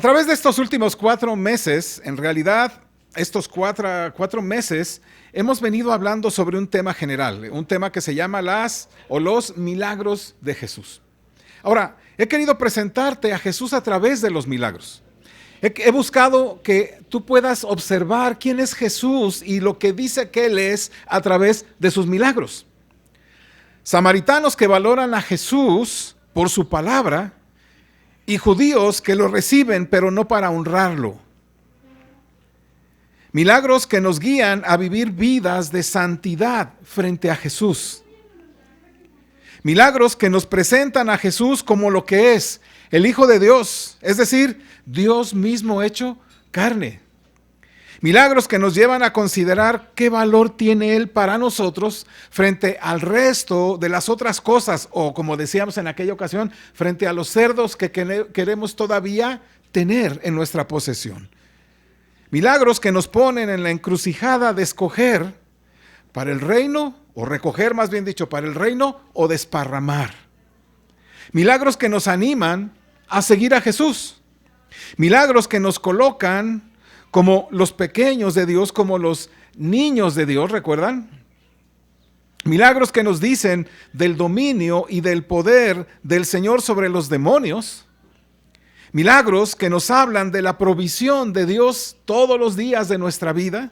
través de estos últimos 4 meses, en realidad, estos cuatro meses, hemos venido hablando sobre un tema general, un tema que se llama los milagros de Jesús. Ahora, he querido presentarte a Jesús a través de los milagros. He buscado que tú puedas observar quién es Jesús y lo que dice que Él es a través de sus milagros. Samaritanos que valoran a Jesús por su palabra y judíos que lo reciben pero no para honrarlo. Milagros que nos guían a vivir vidas de santidad frente a Jesús. Milagros que nos presentan a Jesús como lo que es, el Hijo de Dios, es decir, Dios mismo hecho carne. Milagros que nos llevan a considerar qué valor tiene Él para nosotros frente al resto de las otras cosas, o como decíamos en aquella ocasión, frente a los cerdos que queremos todavía tener en nuestra posesión. Milagros que nos ponen en la encrucijada de escoger para el reino, o recoger más bien dicho, para el reino o desparramar. Milagros que nos animan a seguir a Jesús. Milagros que nos colocan como los pequeños de Dios, como los niños de Dios, ¿recuerdan? Milagros que nos dicen del dominio y del poder del Señor sobre los demonios. Milagros que nos hablan de la provisión de Dios todos los días de nuestra vida.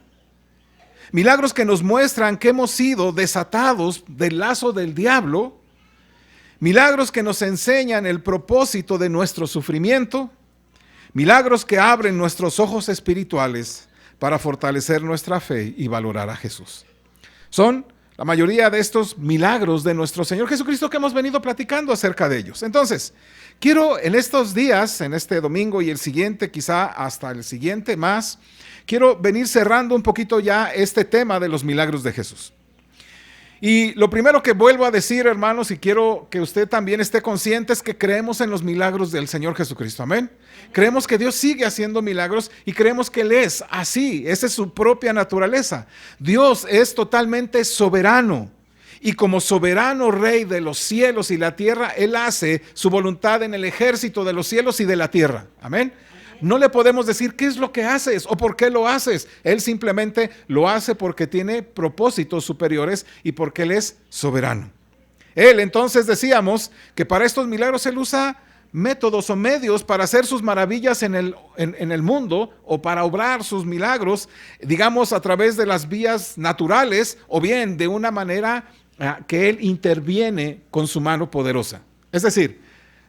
Milagros que nos muestran que hemos sido desatados del lazo del diablo. Milagros que nos enseñan el propósito de nuestro sufrimiento. Milagros que abren nuestros ojos espirituales para fortalecer nuestra fe y valorar a Jesús. Son la mayoría de estos milagros de nuestro Señor Jesucristo que hemos venido platicando acerca de ellos. Entonces, quiero en estos días, en este domingo y el siguiente, quizá hasta el siguiente más, quiero venir cerrando un poquito ya este tema de los milagros de Jesús. Y lo primero que vuelvo a decir, hermanos, y quiero que usted también esté consciente, es que creemos en los milagros del Señor Jesucristo. Amén. Creemos que Dios sigue haciendo milagros y creemos que Él es así. Esa es su propia naturaleza. Dios es totalmente soberano. Y como soberano Rey de los cielos y la tierra, Él hace su voluntad en el ejército de los cielos y de la tierra. Amén. No le podemos decir qué es lo que haces o por qué lo haces. Él simplemente lo hace porque tiene propósitos superiores y porque Él es soberano. Él, entonces decíamos que para estos milagros Él usa métodos o medios para hacer sus maravillas en el mundo, o para obrar sus milagros, digamos, a través de las vías naturales, o bien de una manera que Él interviene con su mano poderosa. Es decir,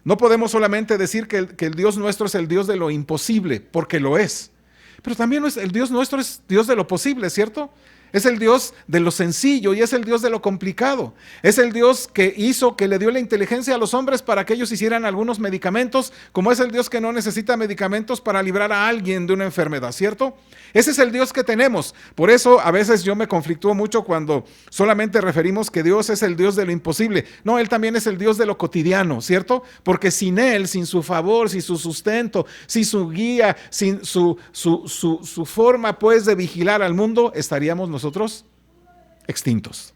no podemos solamente decir que el Dios nuestro es el Dios de lo imposible, porque lo es. Pero también el Dios nuestro es Dios de lo posible, ¿cierto? Es el Dios de lo sencillo y es el Dios de lo complicado. Es el Dios que le dio la inteligencia a los hombres para que ellos hicieran algunos medicamentos, como es el Dios que no necesita medicamentos para librar a alguien de una enfermedad, ¿cierto? Ese es el Dios que tenemos. Por eso a veces yo me conflictúo mucho cuando solamente referimos que Dios es el Dios de lo imposible. No, Él también es el Dios de lo cotidiano, ¿cierto? Porque sin Él, sin su favor, sin su sustento, sin su guía, sin su forma pues de vigilar al mundo, estaríamos nosotros extintos.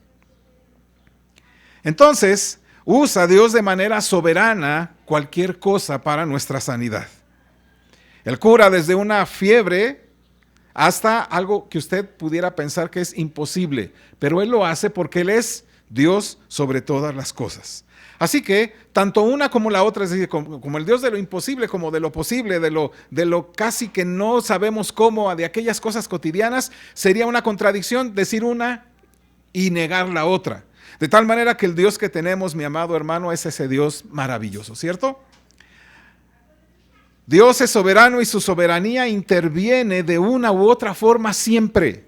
Entonces, usa Dios de manera soberana cualquier cosa para nuestra sanidad. Él cura desde una fiebre hasta algo que usted pudiera pensar que es imposible, pero Él lo hace porque Él es Dios sobre todas las cosas. Así que, tanto una como la otra, es decir, como el Dios de lo imposible, como de lo posible, de lo casi que no sabemos cómo, de aquellas cosas cotidianas, sería una contradicción decir una y negar la otra. De tal manera que el Dios que tenemos, mi amado hermano, es ese Dios maravilloso, ¿cierto? Dios es soberano y su soberanía interviene de una u otra forma siempre.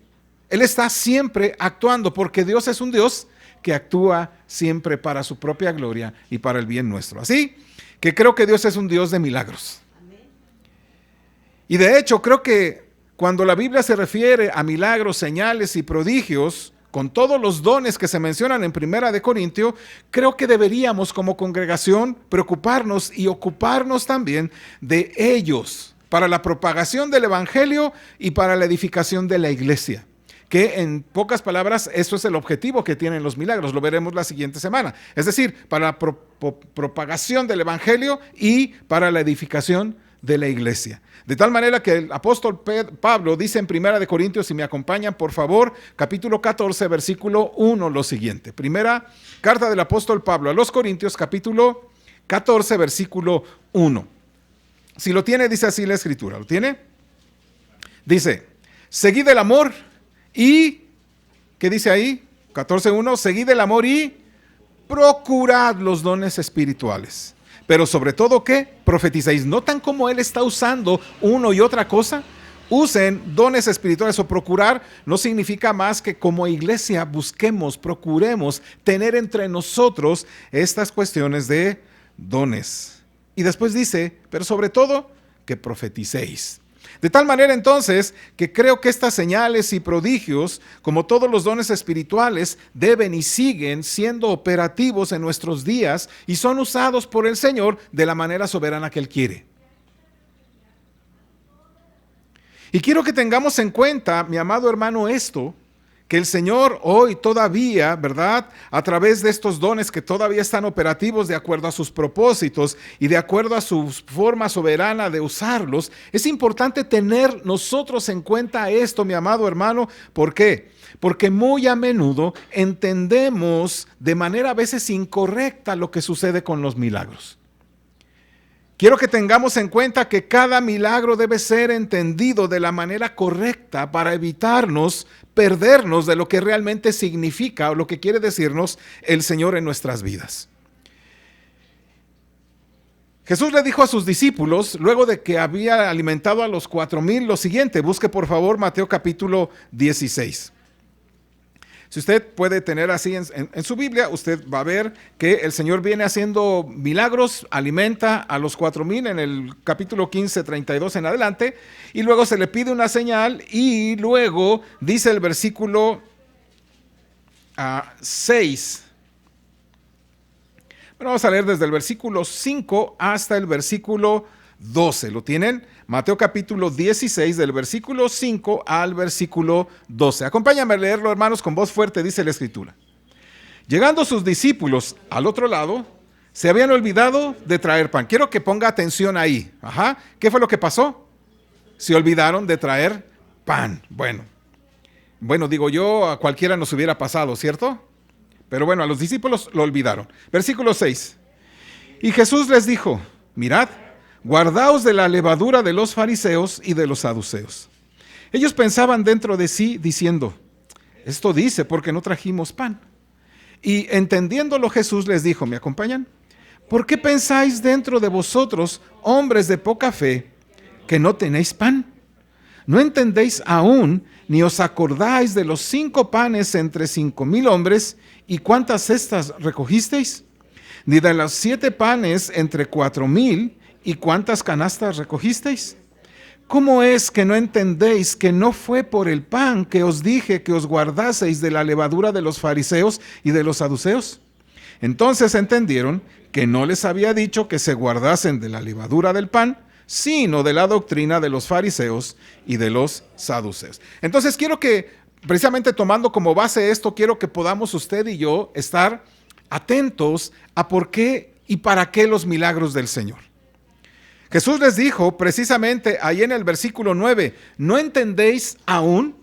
Él está siempre actuando porque Dios es un Dios que actúa siempre para su propia gloria y para el bien nuestro. Así que creo que Dios es un Dios de milagros. Y de hecho creo que cuando la Biblia se refiere a milagros, señales y prodigios, con todos los dones que se mencionan en 1 Corintios, creo que deberíamos como congregación preocuparnos y ocuparnos también de ellos para la propagación del evangelio y para la edificación de la iglesia. Que en pocas palabras, eso es el objetivo que tienen los milagros, lo veremos la siguiente semana. Es decir, para la propagación del evangelio y para la edificación de la iglesia. De tal manera que el apóstol Pablo dice en 1 Corintios, si me acompañan por favor, capítulo 14, versículo 1, lo siguiente. Primera carta del apóstol Pablo a los Corintios, capítulo 14, versículo 1. Si lo tiene, dice así la escritura. ¿Lo tiene? Dice, seguid el amor y, ¿qué dice ahí? 14.1, seguid el amor y procurad los dones espirituales. Pero sobre todo, ¿qué? Profeticéis. ¿Notan cómo él está usando uno y otra cosa? Usen dones espirituales, o procurar no significa más que como iglesia busquemos, procuremos tener entre nosotros estas cuestiones de dones. Y después dice, pero sobre todo, que profeticéis. De tal manera entonces que creo que estas señales y prodigios, como todos los dones espirituales, deben y siguen siendo operativos en nuestros días y son usados por el Señor de la manera soberana que Él quiere. Y quiero que tengamos en cuenta, mi amado hermano, esto, que el Señor hoy todavía, ¿verdad? A través de estos dones que todavía están operativos de acuerdo a sus propósitos y de acuerdo a su forma soberana de usarlos, es importante tener nosotros en cuenta esto, mi amado hermano. ¿Por qué? Porque muy a menudo entendemos de manera a veces incorrecta lo que sucede con los milagros. Quiero que tengamos en cuenta que cada milagro debe ser entendido de la manera correcta para evitarnos perdernos de lo que realmente significa o lo que quiere decirnos el Señor en nuestras vidas. Jesús le dijo a sus discípulos, luego de que había alimentado a los 4,000, lo siguiente. Busque por favor Mateo capítulo 16. Si usted puede tener así en su Biblia, usted va a ver que el Señor viene haciendo milagros, alimenta a los 4,000 en el capítulo 15, 32 en adelante, y luego se le pide una señal, y luego dice el versículo 6. Bueno, vamos a leer desde el versículo 5 hasta el versículo 12. ¿Lo tienen? Mateo capítulo 16, del versículo 5 al versículo 12. Acompáñame a leerlo, hermanos, con voz fuerte, dice la Escritura. Llegando sus discípulos al otro lado, se habían olvidado de traer pan. Quiero que ponga atención ahí. ¿Qué fue lo que pasó? Se olvidaron de traer pan. Bueno, digo yo, a cualquiera nos hubiera pasado, ¿cierto? Pero bueno, a los discípulos lo olvidaron. Versículo 6. Y Jesús les dijo, mirad, guardaos de la levadura de los fariseos y de los saduceos. Ellos pensaban dentro de sí diciendo, esto dice porque no trajimos pan. Y entendiéndolo Jesús les dijo, ¿me acompañan? ¿Por qué pensáis dentro de vosotros, hombres de poca fe, que no tenéis pan? ¿No entendéis aún, ni os acordáis de los 5 panes entre 5,000 hombres, y cuántas cestas recogisteis? Ni de los 7 panes entre 4,000, ¿y cuántas canastas recogisteis? ¿Cómo es que no entendéis que no fue por el pan que os dije que os guardaseis de la levadura de los fariseos y de los saduceos? Entonces entendieron que no les había dicho que se guardasen de la levadura del pan, sino de la doctrina de los fariseos y de los saduceos. Entonces quiero que, precisamente tomando como base esto, quiero que podamos usted y yo estar atentos a por qué y para qué los milagros del Señor. Jesús les dijo precisamente ahí en el versículo 9, ¿no entendéis aún?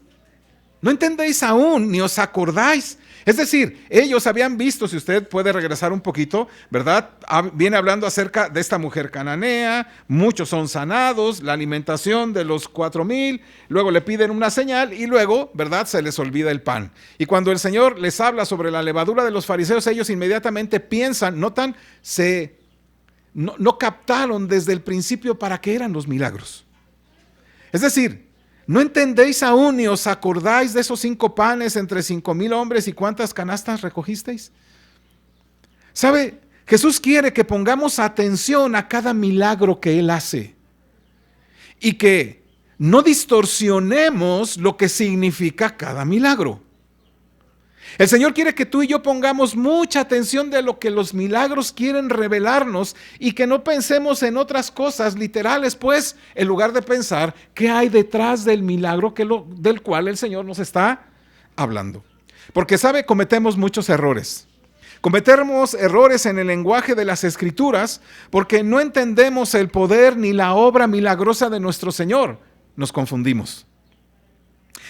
¿No entendéis aún, ni os acordáis? Es decir, ellos habían visto, si usted puede regresar un poquito, ¿verdad? Viene hablando acerca de esta mujer cananea, muchos son sanados, la alimentación de los 4,000, luego le piden una señal y luego, ¿verdad? Se les olvida el pan. Y cuando el Señor les habla sobre la levadura de los fariseos, ellos inmediatamente piensan, notan, no captaron desde el principio para qué eran los milagros. Es decir, ¿no entendéis aún ni os acordáis de esos 5 panes entre 5,000 hombres y cuántas canastas recogisteis? ¿Sabe? Jesús quiere que pongamos atención a cada milagro que Él hace y que no distorsionemos lo que significa cada milagro. El Señor quiere que tú y yo pongamos mucha atención de lo que los milagros quieren revelarnos y que no pensemos en otras cosas literales, pues, en lugar de pensar qué hay detrás del milagro del cual el Señor nos está hablando. Porque, ¿sabe? Cometemos muchos errores. Cometemos errores en el lenguaje de las Escrituras porque no entendemos el poder ni la obra milagrosa de nuestro Señor. Nos confundimos.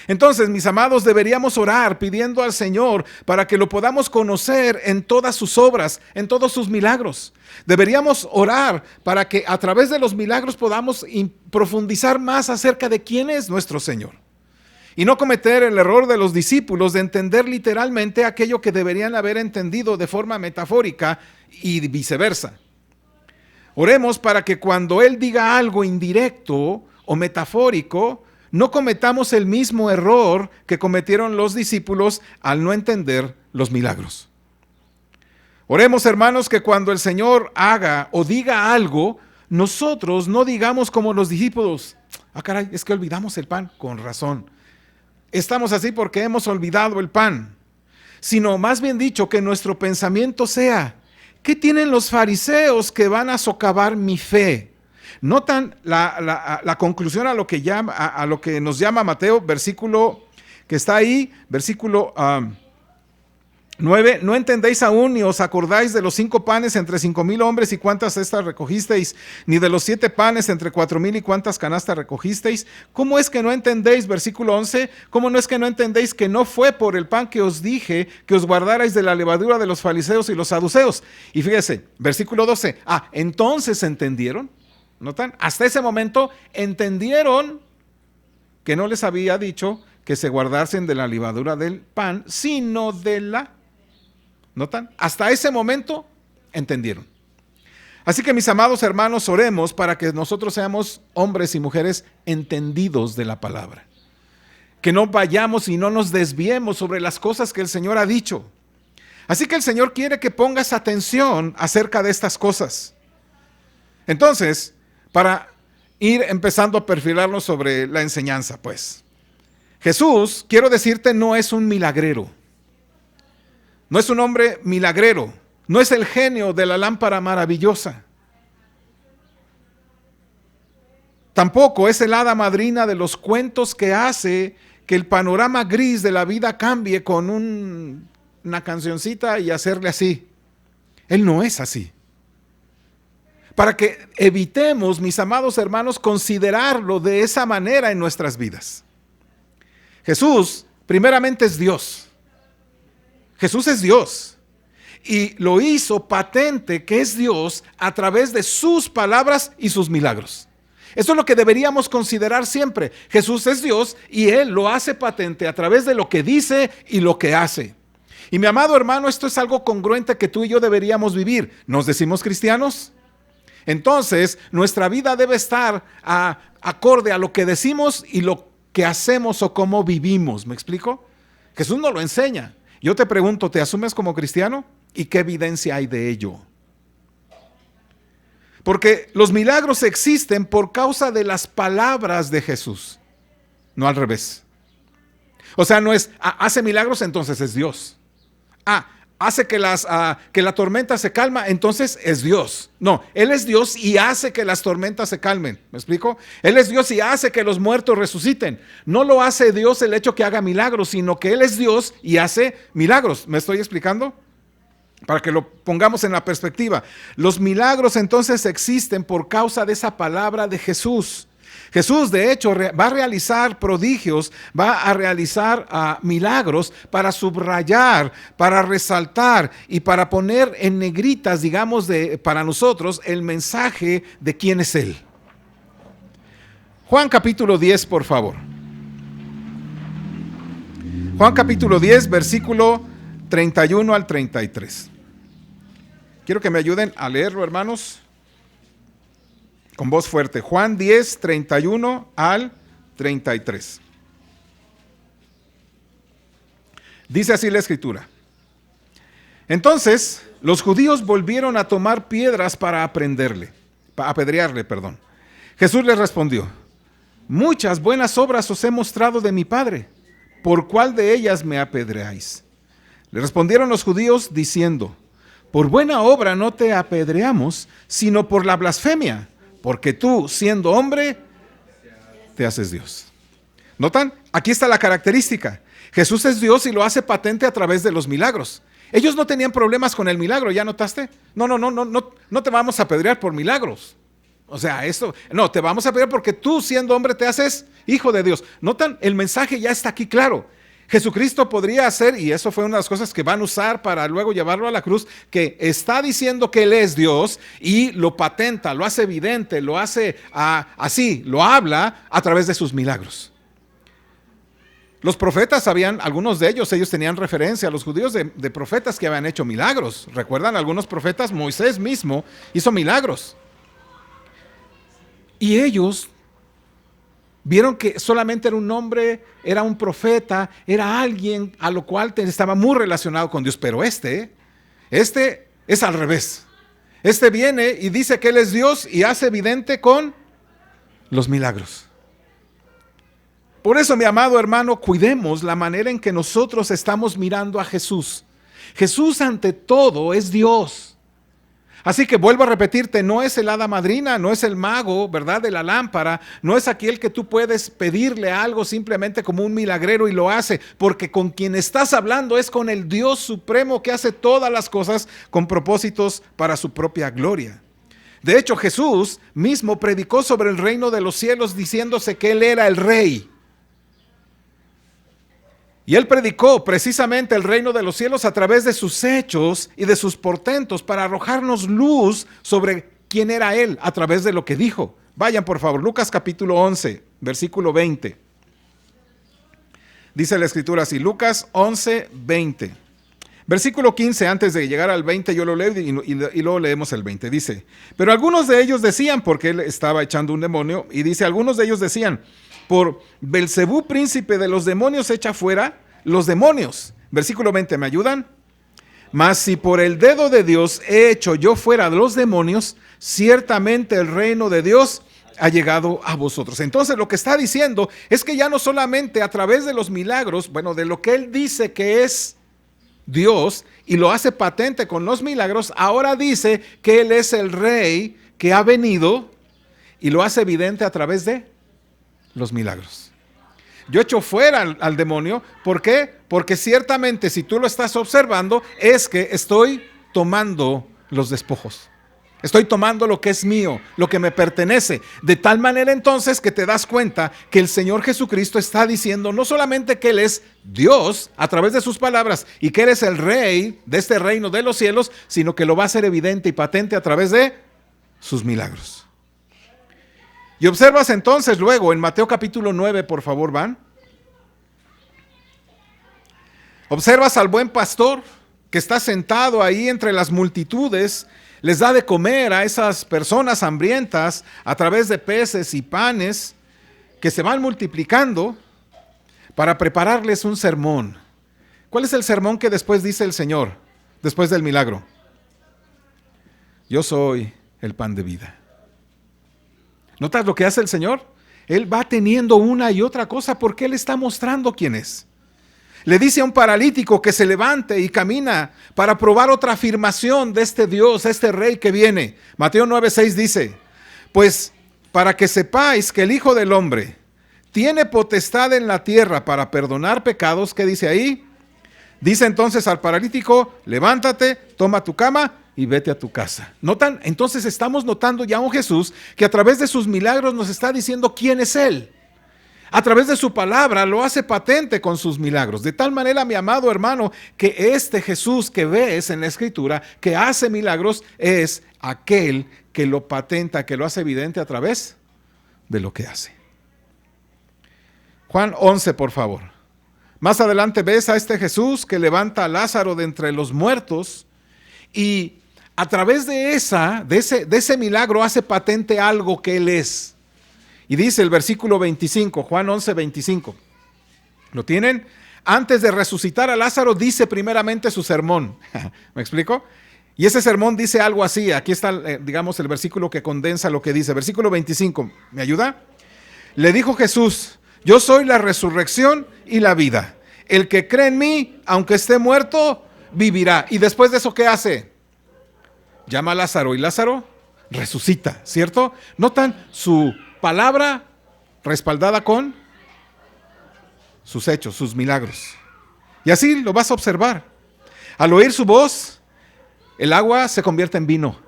Entonces, mis amados, deberíamos orar pidiendo al Señor para que lo podamos conocer en todas sus obras, en todos sus milagros. Deberíamos orar para que a través de los milagros podamos profundizar más acerca de quién es nuestro Señor. Y no cometer el error de los discípulos de entender literalmente aquello que deberían haber entendido de forma metafórica y viceversa. Oremos para que cuando Él diga algo indirecto o metafórico, no cometamos el mismo error que cometieron los discípulos al no entender los milagros. Oremos, hermanos, que cuando el Señor haga o diga algo, nosotros no digamos como los discípulos: ah, caray, es que olvidamos el pan. Con razón. Estamos así porque hemos olvidado el pan. Sino más bien dicho, que nuestro pensamiento sea: ¿qué tienen los fariseos que van a socavar mi fe? Notan la conclusión a lo que nos llama Mateo, versículo que está ahí, versículo 9. ¿No entendéis aún ni os acordáis de los 5 panes entre 5,000 hombres y cuántas cestas recogisteis? Ni de los 7 panes entre 4,000 y cuántas canastas recogisteis. ¿Cómo es que no entendéis? Versículo 11. ¿Cómo no es que no entendéis que no fue por el pan que os dije que os guardarais de la levadura de los fariseos y los saduceos? Y fíjese, versículo 12. Entonces entendieron. ¿Notan? Hasta ese momento entendieron que no les había dicho que se guardasen de la levadura del pan, sino de la... ¿Notan? Hasta ese momento entendieron. Así que, mis amados hermanos, oremos para que nosotros seamos hombres y mujeres entendidos de la palabra. Que no vayamos y no nos desviemos sobre las cosas que el Señor ha dicho. Así que el Señor quiere que pongas atención acerca de estas cosas. Entonces, para ir empezando a perfilarnos sobre la enseñanza, pues. Jesús, quiero decirte, no es un milagrero. No es un hombre milagrero. No es el genio de la lámpara maravillosa. Tampoco es el hada madrina de los cuentos que hace que el panorama gris de la vida cambie con una cancioncita y hacerle así. Él no es así. Para que evitemos, mis amados hermanos, considerarlo de esa manera en nuestras vidas. Jesús, primeramente, es Dios. Jesús es Dios. Y lo hizo patente que es Dios a través de sus palabras y sus milagros. Eso es lo que deberíamos considerar siempre. Jesús es Dios y Él lo hace patente a través de lo que dice y lo que hace. Y mi amado hermano, esto es algo congruente que tú y yo deberíamos vivir. ¿Nos decimos cristianos? Entonces, nuestra vida debe estar acorde a lo que decimos y lo que hacemos o cómo vivimos. ¿Me explico? Jesús nos lo enseña. Yo te pregunto, ¿te asumes como cristiano? ¿Y qué evidencia hay de ello? Porque los milagros existen por causa de las palabras de Jesús, no al revés. O sea, no es, hace milagros, entonces es Dios. Hace que la tormenta se calma, entonces es Dios. No, Él es Dios y hace que las tormentas se calmen. ¿Me explico? Él es Dios y hace que los muertos resuciten. No lo hace Dios el hecho que haga milagros, sino que Él es Dios y hace milagros. ¿Me estoy explicando? Para que lo pongamos en la perspectiva. Los milagros entonces existen por causa de esa palabra de Jesús. Jesús, de hecho, va a realizar prodigios, va a realizar milagros para subrayar, para resaltar y para poner en negritas, digamos, para nosotros el mensaje de quién es Él. Juan capítulo 10, por favor. Juan capítulo 10, versículo 31 al 33. Quiero que me ayuden a leerlo, hermanos. Con voz fuerte. Juan 10, 31 al 33. Dice así la escritura. Entonces, los judíos volvieron a tomar piedras para apedrearle. Jesús les respondió: muchas buenas obras os he mostrado de mi Padre. ¿Por cuál de ellas me apedreáis? Le respondieron los judíos diciendo: por buena obra no te apedreamos, sino por la blasfemia. Porque tú, siendo hombre, te haces Dios. ¿Notan? Aquí está la característica. Jesús es Dios y lo hace patente a través de los milagros. Ellos no tenían problemas con el milagro, ¿ya notaste? No te vamos a apedrear por milagros. O sea, no, te vamos a apedrear porque tú, siendo hombre, te haces hijo de Dios. ¿Notan? El mensaje ya está aquí claro. Jesucristo podría hacer, y eso fue una de las cosas que van a usar para luego llevarlo a la cruz, que está diciendo que Él es Dios y lo patenta, lo hace evidente, lo hace así, lo habla a través de sus milagros. Los profetas algunos de ellos tenían referencia a los judíos de profetas que habían hecho milagros. ¿Recuerdan algunos profetas? Moisés mismo hizo milagros. Y ellos vieron que solamente era un hombre, era un profeta, era alguien a lo cual estaba muy relacionado con Dios. Pero este es al revés. Este viene y dice que Él es Dios y hace evidente con los milagros. Por eso, mi amado hermano, cuidemos la manera en que nosotros estamos mirando a Jesús. Jesús ante todo es Dios. Así que vuelvo a repetirte, no es el hada madrina, no es el mago, ¿verdad?, de la lámpara, no es aquel que tú puedes pedirle algo simplemente como un milagrero y lo hace, porque con quien estás hablando es con el Dios supremo que hace todas las cosas con propósitos para su propia gloria. De hecho, Jesús mismo predicó sobre el reino de los cielos diciéndose que Él era el Rey. Y Él predicó precisamente el reino de los cielos a través de sus hechos y de sus portentos para arrojarnos luz sobre quién era Él a través de lo que dijo. Vayan por favor, Lucas capítulo 11, versículo 20. Dice la escritura así, Lucas 11, 20. Versículo 15, antes de llegar al 20 yo lo leo y luego leemos el 20. Dice, pero algunos de ellos decían, porque Él estaba echando un demonio, y dice, algunos de ellos decían, por Belcebú, príncipe de los demonios, echa fuera los demonios. Versículo 20, ¿me ayudan? Mas si por el dedo de Dios he hecho yo fuera de los demonios, ciertamente el reino de Dios ha llegado a vosotros. Entonces lo que está diciendo es que ya no solamente a través de los milagros, de lo que Él dice que es Dios y lo hace patente con los milagros, ahora dice que Él es el Rey que ha venido y lo hace evidente a través de los milagros. Yo echo fuera al demonio. ¿Por qué? Porque ciertamente si tú lo estás observando es que estoy tomando los despojos. Estoy tomando lo que es mío, lo que me pertenece. De tal manera entonces que te das cuenta que el Señor Jesucristo está diciendo no solamente que Él es Dios a través de sus palabras y que Él es el Rey de este reino de los cielos, sino que lo va a hacer evidente y patente a través de sus milagros. Y observas entonces luego en Mateo capítulo 9, por favor, van. Observas al buen pastor que está sentado ahí entre las multitudes, les da de comer a esas personas hambrientas a través de peces y panes que se van multiplicando para prepararles un sermón. ¿Cuál es el sermón que después dice el Señor, después del milagro? Yo soy el pan de vida. ¿Notas lo que hace el Señor? Él va teniendo una y otra cosa porque Él está mostrando quién es. Le dice a un paralítico que se levante y camina para probar otra afirmación de este Dios, este Rey que viene. Mateo 9:6 dice, pues para que sepáis que el Hijo del Hombre tiene potestad en la tierra para perdonar pecados, ¿qué dice ahí? Dice entonces al paralítico, levántate, toma tu cama y vete a tu casa. ¿Notan? Entonces estamos notando ya a un Jesús que a través de sus milagros nos está diciendo quién es Él. A través de su palabra lo hace patente con sus milagros. De tal manera, mi amado hermano, que este Jesús que ves en la Escritura, que hace milagros, es aquel que lo patenta, que lo hace evidente a través de lo que hace. Juan 11, por favor. Más adelante ves a este Jesús que levanta a Lázaro de entre los muertos y a través de ese milagro hace patente algo que Él es. Y dice el versículo 25, Juan 11, 25. ¿Lo tienen? Antes de resucitar a Lázaro, dice primeramente su sermón. ¿Me explico? Y ese sermón dice algo así. Aquí está, digamos, el versículo que condensa lo que dice. Versículo 25. ¿Me ayuda? Le dijo Jesús, yo soy la resurrección y la vida. El que cree en mí, aunque esté muerto, vivirá. Y después de eso, ¿qué hace? Llama a Lázaro y Lázaro resucita, ¿cierto? ¿Notan su palabra respaldada con sus hechos, sus milagros? Y así lo vas a observar. Al oír su voz, el agua se convierte en vino.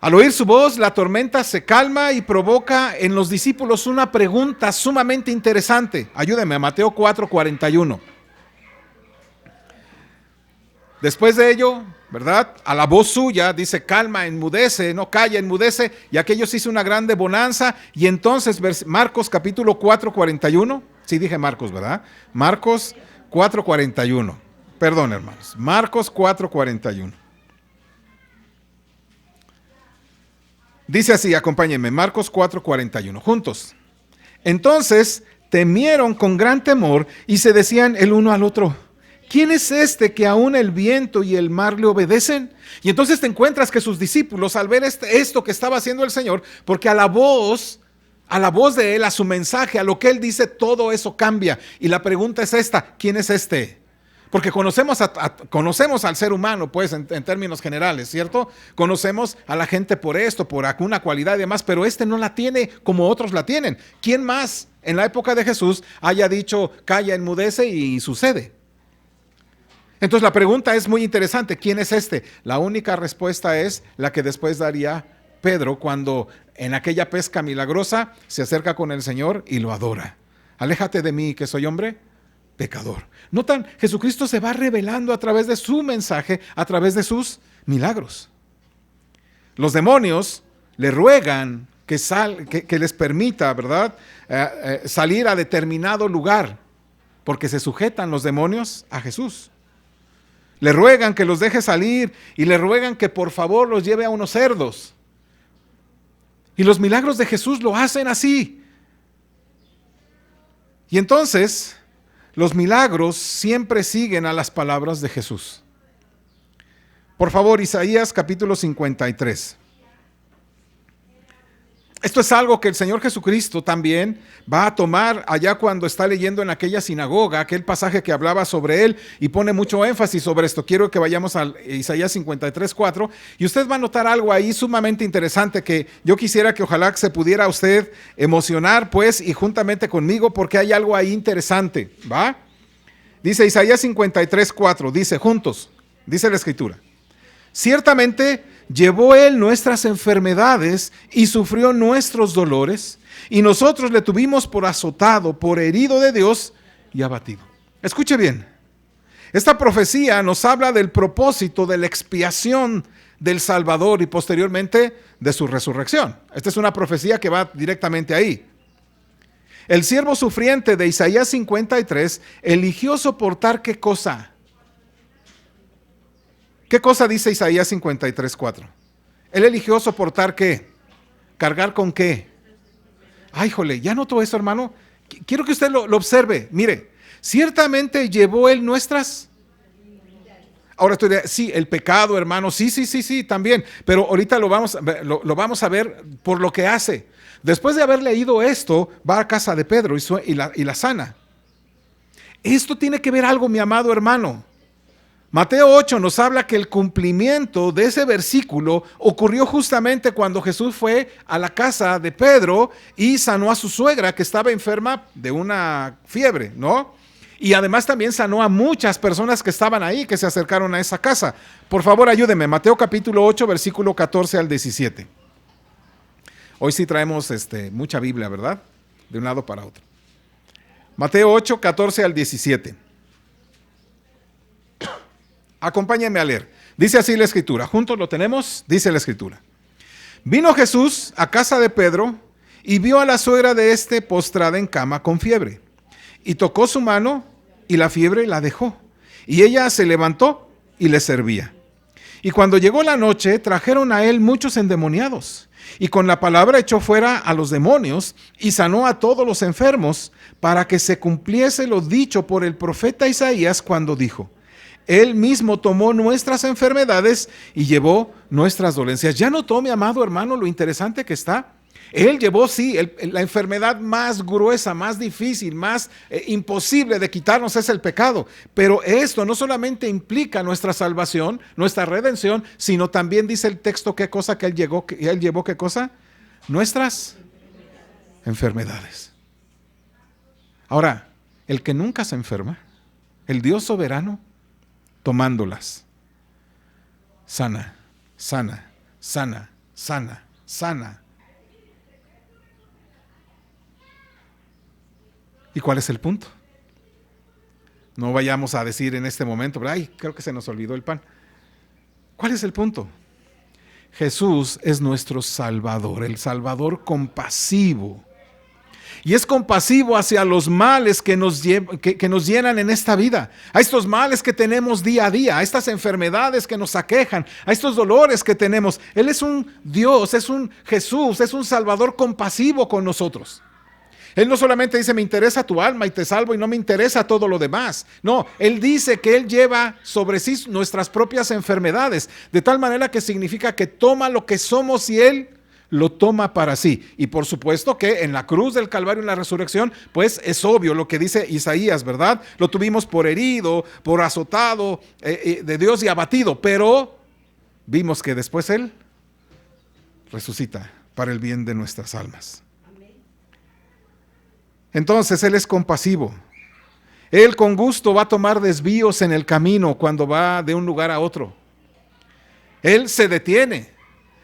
Al oír su voz, la tormenta se calma y provoca en los discípulos una pregunta sumamente interesante. Ayúdenme, a Mateo 4:41. Después de ello, ¿verdad? A la voz suya dice, calma, enmudece, no calla, enmudece. Y aquellos hizo una grande bonanza. Y entonces, Marcos capítulo 4:41. Sí dije Marcos, ¿verdad? Marcos 4:41. Perdón, hermanos. Marcos 4:41. Dice así, acompáñenme, Marcos 4:41, juntos. Entonces temieron con gran temor y se decían el uno al otro, ¿quién es este que aún el viento y el mar le obedecen? Y entonces te encuentras que sus discípulos, al ver esto que estaba haciendo el Señor, porque a la voz de Él, a su mensaje, a lo que Él dice, todo eso cambia. Y la pregunta es esta, ¿quién es este? Porque conocemos al ser humano, pues, en términos generales, ¿cierto? Conocemos a la gente por esto, por alguna cualidad y demás, pero este no la tiene como otros la tienen. ¿Quién más en la época de Jesús haya dicho, calla, enmudece y sucede? Entonces la pregunta es muy interesante, ¿quién es este? La única respuesta es la que después daría Pedro cuando en aquella pesca milagrosa se acerca con el Señor y lo adora. Aléjate de mí, que soy hombre pecador. Notan, Jesucristo se va revelando a través de su mensaje, a través de sus milagros. Los demonios le ruegan que les permita, ¿verdad? Salir a determinado lugar, porque se sujetan los demonios a Jesús. Le ruegan que los deje salir y le ruegan que por favor los lleve a unos cerdos. Y los milagros de Jesús lo hacen así. Y entonces los milagros siempre siguen a las palabras de Jesús. Por favor, Isaías capítulo 53. Esto es algo que el Señor Jesucristo también va a tomar allá cuando está leyendo en aquella sinagoga, aquel pasaje que hablaba sobre él y pone mucho énfasis sobre esto. Quiero que vayamos a Isaías 53:4 y usted va a notar algo ahí sumamente interesante que yo quisiera que ojalá se pudiera usted emocionar pues y juntamente conmigo porque hay algo ahí interesante, ¿va? Dice Isaías 53:4, dice juntos, dice la Escritura. Ciertamente llevó él nuestras enfermedades y sufrió nuestros dolores, y nosotros le tuvimos por azotado, por herido de Dios y abatido. Escuche bien, esta profecía nos habla del propósito de la expiación del Salvador y posteriormente de su resurrección. Esta es una profecía que va directamente ahí. El siervo sufriente de Isaías 53 eligió soportar ¿qué cosa? ¿Qué cosa dice Isaías 53:4? Él eligió soportar ¿qué? ¿Cargar con qué? Ay, jole, ¿ya notó eso, hermano? Quiero que usted lo observe. Mire, ciertamente llevó él nuestras... Ahora estoy de, sí, el pecado, hermano, sí, también. Pero ahorita lo vamos a ver por lo que hace. Después de haber leído esto, va a casa de Pedro y la sana. Esto tiene que ver algo, mi amado hermano. Mateo 8 nos habla que el cumplimiento de ese versículo ocurrió justamente cuando Jesús fue a la casa de Pedro y sanó a su suegra que estaba enferma de una fiebre, ¿no? Y además también sanó a muchas personas que estaban ahí, que se acercaron a esa casa. Por favor, ayúdeme, Mateo capítulo 8, versículo 14 al 17. Hoy sí traemos mucha Biblia, ¿verdad? De un lado para otro. Mateo 8, 14 al 17. Acompáñenme a leer. Dice así la Escritura. ¿Juntos lo tenemos? Dice la Escritura. Vino Jesús a casa de Pedro y vio a la suegra de postrada en cama con fiebre. Y tocó su mano y la fiebre la dejó. Y ella se levantó y le servía. Y cuando llegó la noche, trajeron a él muchos endemoniados. Y con la palabra echó fuera a los demonios y sanó a todos los enfermos, para que se cumpliese lo dicho por el profeta Isaías cuando dijo: Él mismo tomó nuestras enfermedades y llevó nuestras dolencias. ¿Ya notó, mi amado hermano, lo interesante que está? Él llevó, sí, la enfermedad más gruesa, más difícil, más imposible de quitarnos es el pecado. Pero esto no solamente implica nuestra salvación, nuestra redención, sino también dice el texto qué cosa que él llevó, ¿qué cosa? Nuestras enfermedades. Ahora, el que nunca se enferma, el Dios soberano, tomándolas. Sana, sana, sana, sana, sana. ¿Y cuál es el punto? No vayamos a decir en este momento, pero, ay, creo que se nos olvidó el pan. ¿Cuál es el punto? Jesús es nuestro Salvador, el Salvador compasivo. Y es compasivo hacia los males que nos llenan en esta vida, a estos males que tenemos día a día, a estas enfermedades que nos aquejan, a estos dolores que tenemos. Él es un Dios, es un Jesús, es un Salvador compasivo con nosotros. Él no solamente dice, me interesa tu alma y te salvo y no me interesa todo lo demás. No, Él dice que Él lleva sobre sí nuestras propias enfermedades, de tal manera que significa que toma lo que somos y Él lo toma para sí. Y por supuesto que en la cruz del Calvario, en la resurrección, pues es obvio lo que dice Isaías, ¿verdad? Lo tuvimos por herido, por azotado de Dios y abatido, pero vimos que después Él resucita para el bien de nuestras almas. Entonces Él es compasivo. Él con gusto va a tomar desvíos en el camino cuando va de un lugar a otro. Él se detiene.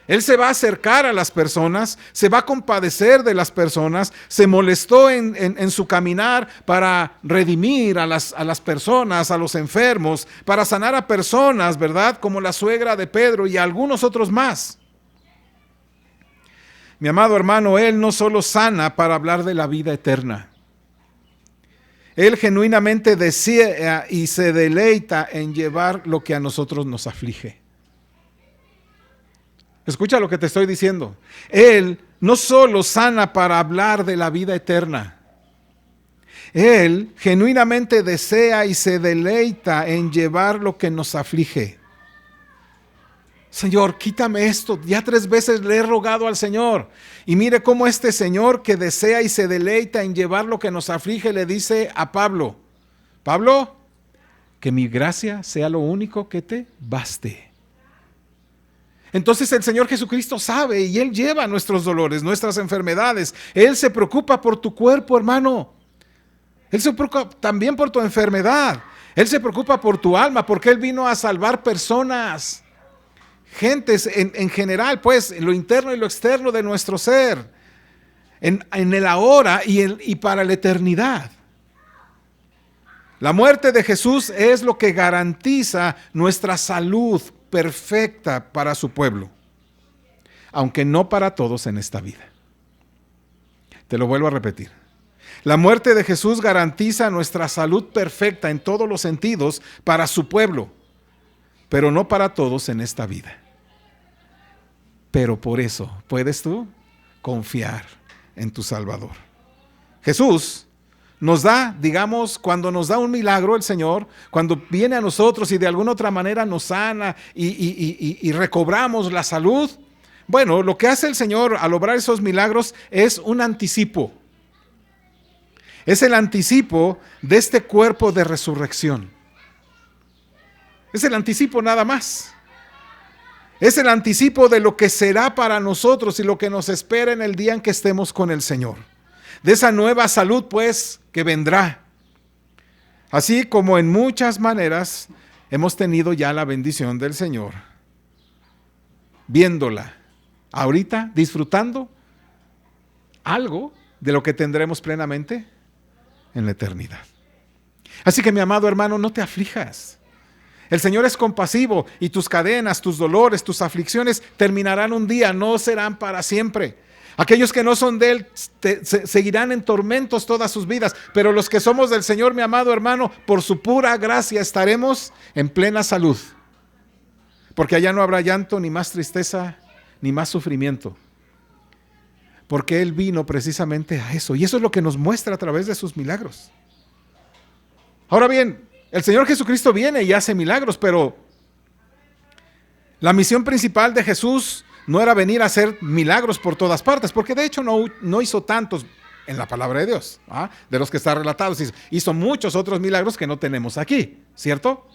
Él se va a acercar a las personas, se va a compadecer de las personas, se molestó en su caminar para redimir a las personas, a los enfermos, para sanar a personas, ¿verdad? Como la suegra de Pedro y algunos otros más. Mi amado hermano, Él no solo sana para hablar de la vida eterna. Él genuinamente desea y se deleita en llevar lo que a nosotros nos aflige. Escucha lo que te estoy diciendo. Él no solo sana para hablar de la vida eterna. Él genuinamente desea y se deleita en llevar lo que nos aflige. Señor, quítame esto. Ya 3 veces le he rogado al Señor. Y mire cómo este Señor que desea y se deleita en llevar lo que nos aflige le dice a Pablo, Pablo, que mi gracia sea lo único que te baste. Entonces el Señor Jesucristo sabe y Él lleva nuestros dolores, nuestras enfermedades. Él se preocupa por tu cuerpo, hermano. Él se preocupa también por tu enfermedad. Él se preocupa por tu alma porque Él vino a salvar personas. Gentes en general, pues, en lo interno y lo externo de nuestro ser, en el ahora y para la eternidad. La muerte de Jesús es lo que garantiza nuestra salud perfecta para su pueblo, aunque no para todos en esta vida. Te lo vuelvo a repetir. La muerte de Jesús garantiza nuestra salud perfecta en todos los sentidos para su pueblo, pero no para todos en esta vida. Pero por eso puedes tú confiar en tu Salvador. Jesús nos da, digamos, cuando nos da un milagro el Señor, cuando viene a nosotros y de alguna otra manera nos sana y recobramos la salud. Bueno, lo que hace el Señor al obrar esos milagros es un anticipo. Es el anticipo de este cuerpo de resurrección. Es el anticipo nada más. Es el anticipo de lo que será para nosotros y lo que nos espera en el día en que estemos con el Señor. De esa nueva salud, pues, que vendrá. Así como en muchas maneras hemos tenido ya la bendición del Señor. Viéndola, ahorita, disfrutando algo de lo que tendremos plenamente en la eternidad. Así que, mi amado hermano, no te aflijas. El Señor es compasivo y tus cadenas, tus dolores, tus aflicciones terminarán un día, no serán para siempre. Aquellos que no son de Él seguirán en tormentos todas sus vidas, pero los que somos del Señor, mi amado hermano, por su pura gracia estaremos en plena salud. Porque allá no habrá llanto, ni más tristeza, ni más sufrimiento. Porque Él vino precisamente a eso, y eso es lo que nos muestra a través de sus milagros. Ahora bien, el Señor Jesucristo viene y hace milagros, pero la misión principal de Jesús no era venir a hacer milagros por todas partes, porque de hecho no hizo tantos en la palabra de Dios, de los que están relatados. Hizo muchos otros milagros que no tenemos aquí, ¿cierto?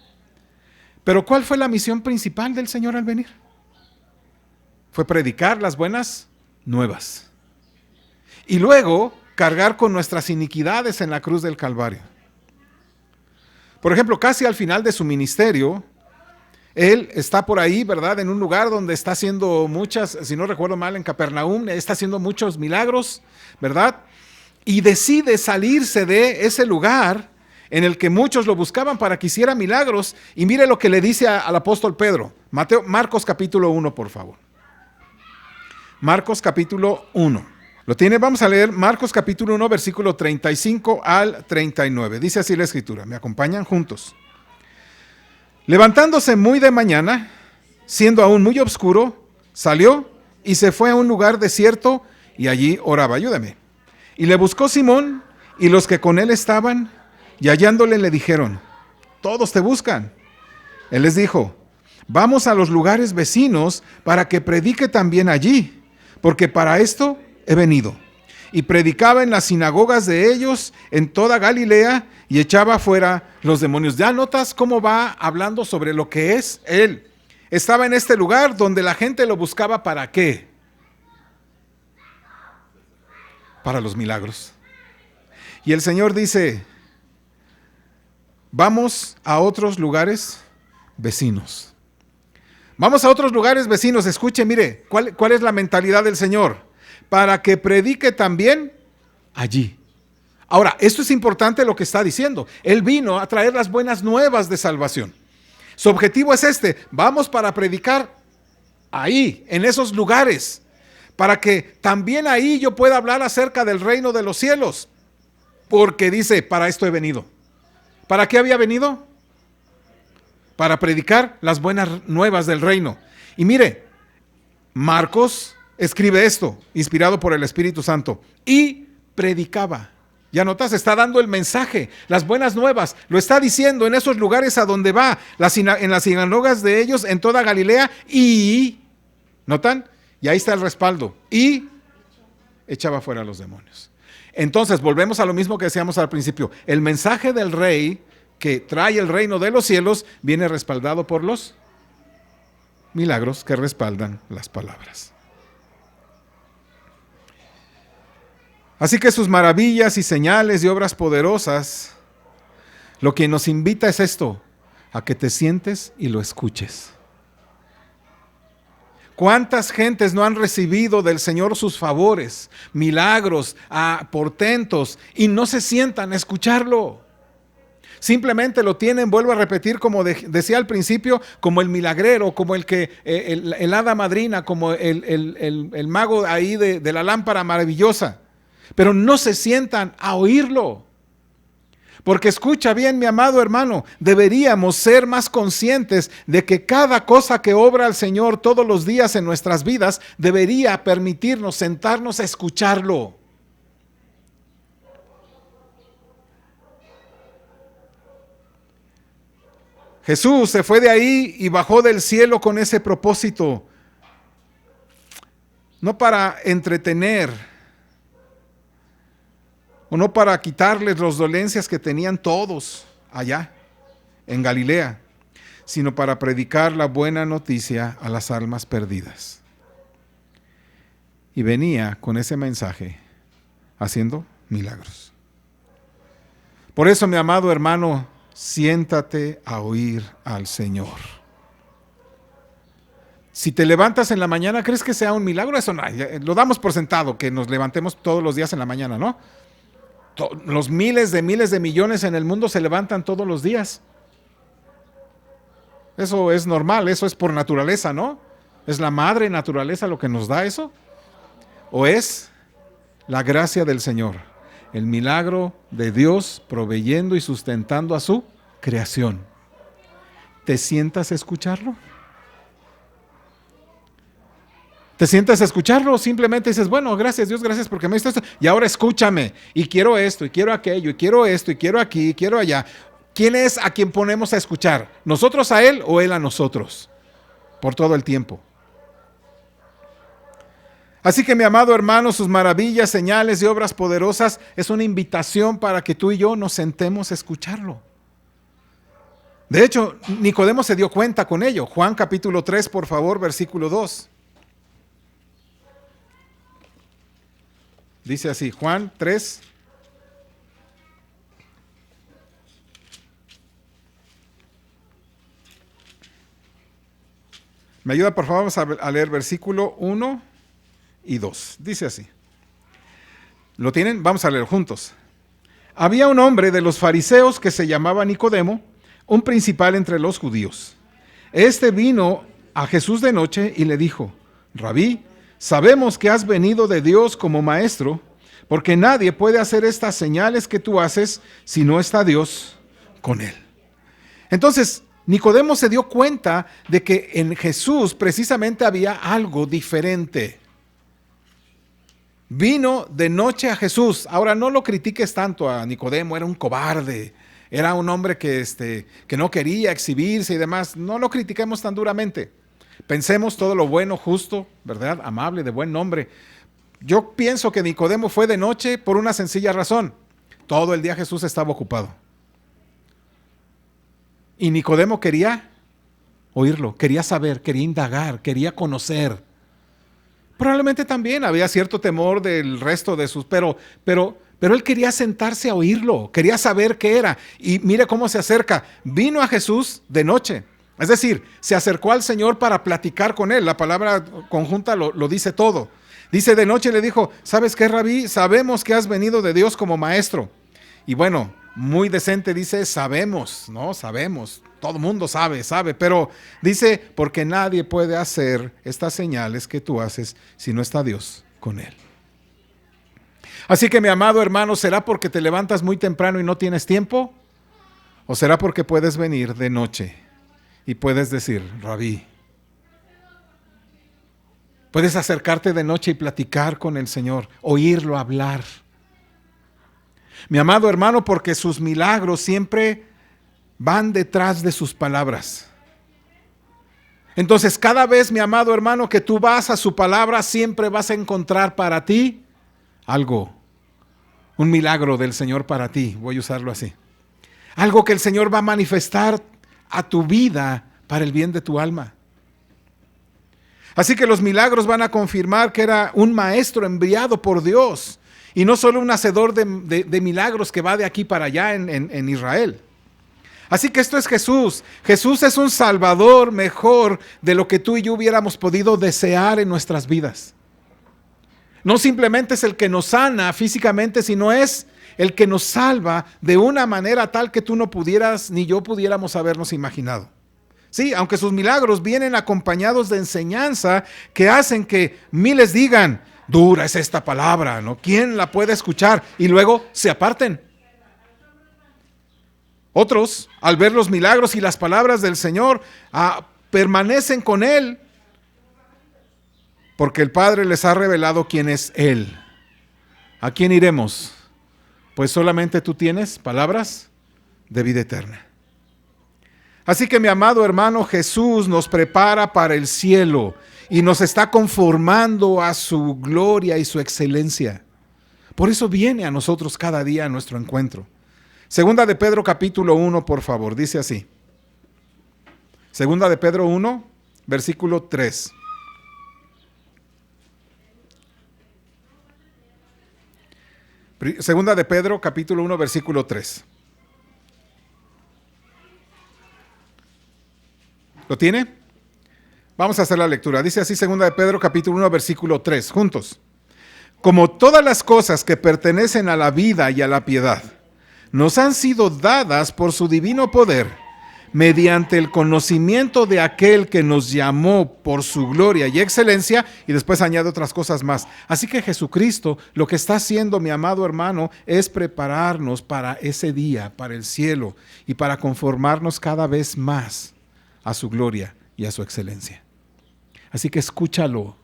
Pero ¿cuál fue la misión principal del Señor al venir? Fue predicar las buenas nuevas y luego cargar con nuestras iniquidades en la cruz del Calvario. Por ejemplo, casi al final de su ministerio, él está por ahí, ¿verdad? En un lugar donde está haciendo muchas, si no recuerdo mal, en Capernaum, está haciendo muchos milagros, ¿verdad? Y decide salirse de ese lugar en el que muchos lo buscaban para que hiciera milagros. Y mire lo que le dice al apóstol Pedro. Marcos capítulo 1, por favor. Marcos capítulo 1. ¿Lo tiene? Vamos a leer Marcos capítulo 1, versículo 35 al 39. Dice así la escritura. ¿Me acompañan juntos? Levantándose muy de mañana, siendo aún muy oscuro, salió y se fue a un lugar desierto y allí oraba. Ayúdame. Y le buscó Simón y los que con él estaban, y hallándole le dijeron: todos te buscan. Él les dijo: vamos a los lugares vecinos para que predique también allí, porque para esto he venido. Y predicaba en las sinagogas de ellos en toda Galilea y echaba fuera los demonios. ¿Ya notas cómo va hablando sobre lo que es él? Estaba en este lugar donde la gente lo buscaba. ¿Para qué? Para los milagros. Y el Señor dice: vamos a otros lugares vecinos. Vamos a otros lugares vecinos. Escuche, mire, ¿cuál es la mentalidad del Señor? Para que predique también allí. Ahora, esto es importante lo que está diciendo. Él vino a traer las buenas nuevas de salvación. Su objetivo es este: vamos para predicar ahí, en esos lugares, para que también ahí yo pueda hablar acerca del reino de los cielos. Porque dice, para esto he venido. ¿Para qué había venido? Para predicar las buenas nuevas del reino. Y mire, Marcos escribe esto, inspirado por el Espíritu Santo, y predicaba. Ya notas, está dando el mensaje, las buenas nuevas, lo está diciendo en esos lugares a donde va, en las sinagogas de ellos, en toda Galilea, y, ¿notan? Y ahí está el respaldo, y echaba fuera a los demonios. Entonces, volvemos a lo mismo que decíamos al principio, el mensaje del rey que trae el reino de los cielos viene respaldado por los milagros que respaldan las palabras. Así que sus maravillas y señales y obras poderosas, lo que nos invita es esto, a que te sientes y lo escuches. ¿Cuántas gentes no han recibido del Señor sus favores, milagros, portentos, y no se sientan a escucharlo? Simplemente lo tienen, vuelvo a repetir, como decía al principio, como el milagrero, como el hada madrina, como el mago ahí de la lámpara maravillosa. Pero no se sientan a oírlo. Porque escucha bien, mi amado hermano, deberíamos ser más conscientes de que cada cosa que obra el Señor todos los días en nuestras vidas debería permitirnos sentarnos a escucharlo. Jesús se fue de ahí y bajó del cielo con ese propósito, no para entretener, o no para quitarles las dolencias que tenían todos allá en Galilea, sino para predicar la buena noticia a las almas perdidas. Y venía con ese mensaje haciendo milagros. Por eso, mi amado hermano, siéntate a oír al Señor. Si te levantas en la mañana, ¿crees que sea un milagro? Eso no, lo damos por sentado, que nos levantemos todos los días en la mañana, ¿no? Los miles de millones en el mundo se levantan todos los días. Eso es normal, eso es por naturaleza, ¿no? ¿Es la madre naturaleza lo que nos da eso? ¿O es la gracia del Señor? El milagro de Dios proveyendo y sustentando a su creación. ¿Te sientas a escucharlo? ¿Te sientas a escucharlo o simplemente dices, bueno, gracias Dios, gracias porque me diste esto, y ahora escúchame, y quiero esto, y quiero aquello, y quiero esto, y quiero aquí, y quiero allá? ¿Quién es a quien ponemos a escuchar? ¿Nosotros a Él o Él a nosotros? Por todo el tiempo. Así que, mi amado hermano, sus maravillas, señales y obras poderosas es una invitación para que tú y yo nos sentemos a escucharlo. De hecho, Nicodemo se dio cuenta con ello. Juan capítulo 3, por favor, versículo 2. Dice así, Juan 3. Me ayuda, por favor, vamos a leer versículo 1 y 2. Dice así. ¿Lo tienen? Vamos a leer juntos. Había un hombre de los fariseos que se llamaba Nicodemo, un principal entre los judíos. Este vino a Jesús de noche y le dijo: Rabí, sabemos que has venido de Dios como maestro, porque nadie puede hacer estas señales que tú haces si no está Dios con él. Entonces, Nicodemo se dio cuenta de que en Jesús precisamente había algo diferente. Vino de noche a Jesús. Ahora, no lo critiques tanto a Nicodemo, era un cobarde, era un hombre que no quería exhibirse y demás. No lo critiquemos tan duramente. Pensemos todo lo bueno, justo, ¿verdad? Amable, de buen nombre. Yo pienso que Nicodemo fue de noche por una sencilla razón. Todo el día Jesús estaba ocupado. Y Nicodemo quería oírlo, quería saber, quería indagar, quería conocer. Probablemente también había cierto temor del resto de sus, pero él quería sentarse a oírlo, quería saber qué era. Y mire cómo se acerca. Vino a Jesús de noche. Es decir, se acercó al Señor para platicar con él. La palabra conjunta lo dice todo. Dice, de noche le dijo: ¿sabes qué, Rabí? Sabemos que has venido de Dios como maestro. Y bueno, muy decente dice, sabemos, ¿no? Sabemos. Todo el mundo sabe, pero dice, porque nadie puede hacer estas señales que tú haces si no está Dios con él. Así que, mi amado hermano, ¿será porque te levantas muy temprano y no tienes tiempo? ¿O será porque puedes venir de noche y puedes decir, Rabí? Puedes acercarte de noche y platicar con el Señor, oírlo hablar. Mi amado hermano, porque sus milagros siempre van detrás de sus palabras. Entonces, cada vez, mi amado hermano, que tú vas a su palabra, siempre vas a encontrar para ti algo, un milagro del Señor para ti, voy a usarlo así. Algo que el Señor va a manifestar a tu vida para el bien de tu alma. Así que los milagros van a confirmar que era un maestro enviado por Dios y no solo un hacedor de milagros que va de aquí para allá en Israel. Así que esto es Jesús. Jesús es un salvador mejor de lo que tú y yo hubiéramos podido desear en nuestras vidas. No simplemente es el que nos sana físicamente, sino es el que nos salva de una manera tal que tú no pudieras ni yo pudiéramos habernos imaginado. Sí, aunque sus milagros vienen acompañados de enseñanza que hacen que miles digan, dura es esta palabra, ¿no? ¿Quién la puede escuchar? Y luego se aparten. Otros, al ver los milagros y las palabras del Señor, permanecen con Él, porque el Padre les ha revelado quién es Él. ¿A quién iremos? Pues solamente tú tienes palabras de vida eterna. Así que, mi amado hermano, Jesús nos prepara para el cielo y nos está conformando a su gloria y su excelencia. Por eso viene a nosotros cada día a nuestro encuentro. Segunda de Pedro capítulo 1, por favor, dice así. Segunda de Pedro 1, versículo 3. Segunda de Pedro capítulo 1, versículo 3. ¿Lo tiene? Vamos a hacer la lectura. Dice así, segunda de Pedro capítulo 1, versículo 3, juntos. Como todas las cosas que pertenecen a la vida y a la piedad, nos han sido dadas por su divino poder, mediante el conocimiento de aquel que nos llamó por su gloria y excelencia, y después añade otras cosas más. Así que Jesucristo lo que está haciendo, mi amado hermano, es prepararnos para ese día, para el cielo, y para conformarnos cada vez más a su gloria y a su excelencia. Así que escúchalo.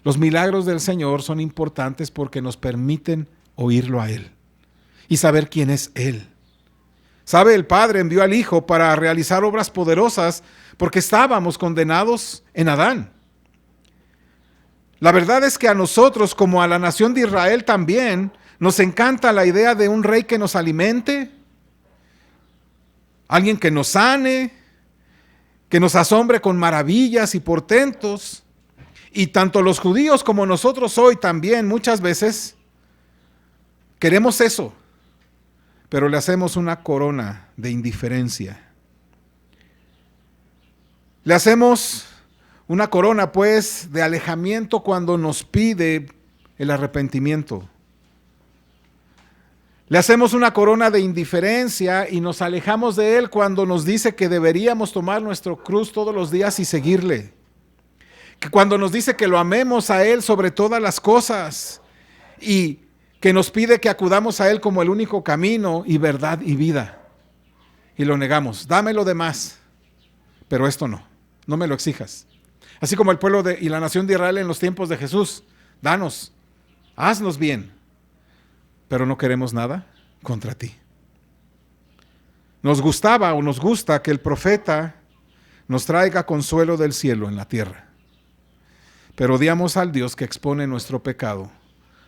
Los milagros del Señor son importantes porque nos permiten oírlo a Él y saber quién es Él. ¿Sabe? El Padre envió al Hijo para realizar obras poderosas porque estábamos condenados en Adán. La verdad es que a nosotros, como a la nación de Israel también, nos encanta la idea de un rey que nos alimente, alguien que nos sane, que nos asombre con maravillas y portentos. Y tanto los judíos como nosotros hoy también muchas veces queremos eso, pero le hacemos una corona de indiferencia. Le hacemos Una corona, pues, de alejamiento cuando nos pide el arrepentimiento. Le hacemos una corona de indiferencia y nos alejamos de Él cuando nos dice que deberíamos tomar nuestro cruz todos los días y seguirle. Que cuando nos dice que lo amemos a Él sobre todas las cosas y que nos pide que acudamos a Él como el único camino y verdad y vida. Y lo negamos. Dame lo demás, pero esto no me lo exijas. Así como el pueblo y la nación de Israel en los tiempos de Jesús. Danos, haznos bien, pero no queremos nada contra ti. Nos gustaba o nos gusta que el profeta nos traiga consuelo del cielo en la tierra, pero odiamos al Dios que expone nuestro pecado,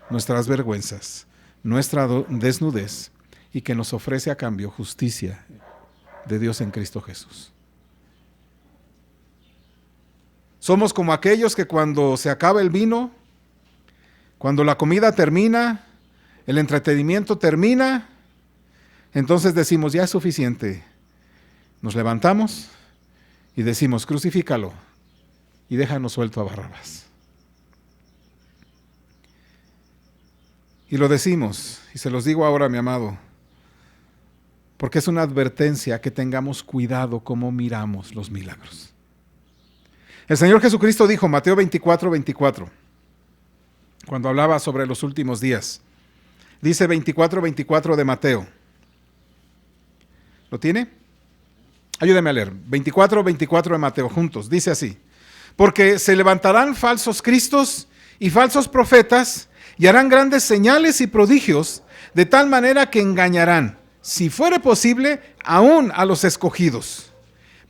nuestras vergüenzas, nuestra desnudez y que nos ofrece a cambio justicia de Dios en Cristo Jesús. Somos como aquellos que cuando se acaba el vino, cuando la comida termina, el entretenimiento termina, entonces decimos, ya es suficiente. Nos levantamos y decimos, crucifícalo y déjanos suelto a Barrabás. Y lo decimos, y se los digo ahora, mi amado, porque es una advertencia que tengamos cuidado cómo miramos los milagros. El Señor Jesucristo dijo, Mateo 24, cuando hablaba sobre los últimos días, dice 24 de Mateo. ¿Lo tiene? Ayúdeme a leer. 24 de Mateo, juntos. Dice así. Porque se levantarán falsos cristos y falsos profetas y harán grandes señales y prodigios, de tal manera que engañarán, si fuere posible, aún a los escogidos.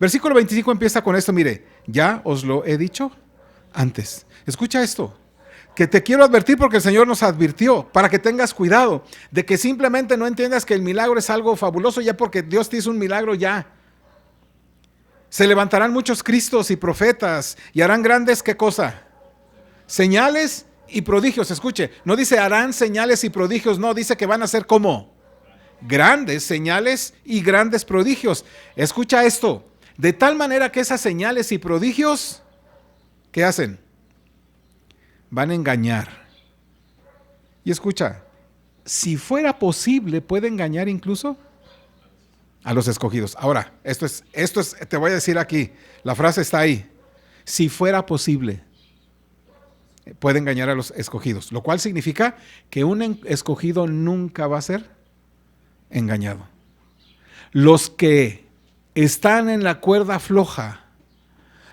Versículo 25 empieza con esto, mire, ya os lo he dicho antes. Escucha esto. Que te quiero advertir porque el Señor nos advirtió para que tengas cuidado de que simplemente no entiendas que el milagro es algo fabuloso ya porque Dios te hizo un milagro ya. Se levantarán muchos cristos y profetas y harán grandes, ¿qué cosa? Señales y prodigios. Escuche, no dice harán señales y prodigios, no, dice que van a ser como grandes señales y grandes prodigios. Escucha esto, de tal manera que esas señales y prodigios, ¿qué hacen? Van a engañar. Y escucha, si fuera posible, puede engañar incluso a los escogidos. Ahora, esto es, te voy a decir aquí, la frase está ahí. Si fuera posible, puede engañar a los escogidos, lo cual significa que un escogido nunca va a ser engañado. Los que están en la cuerda floja,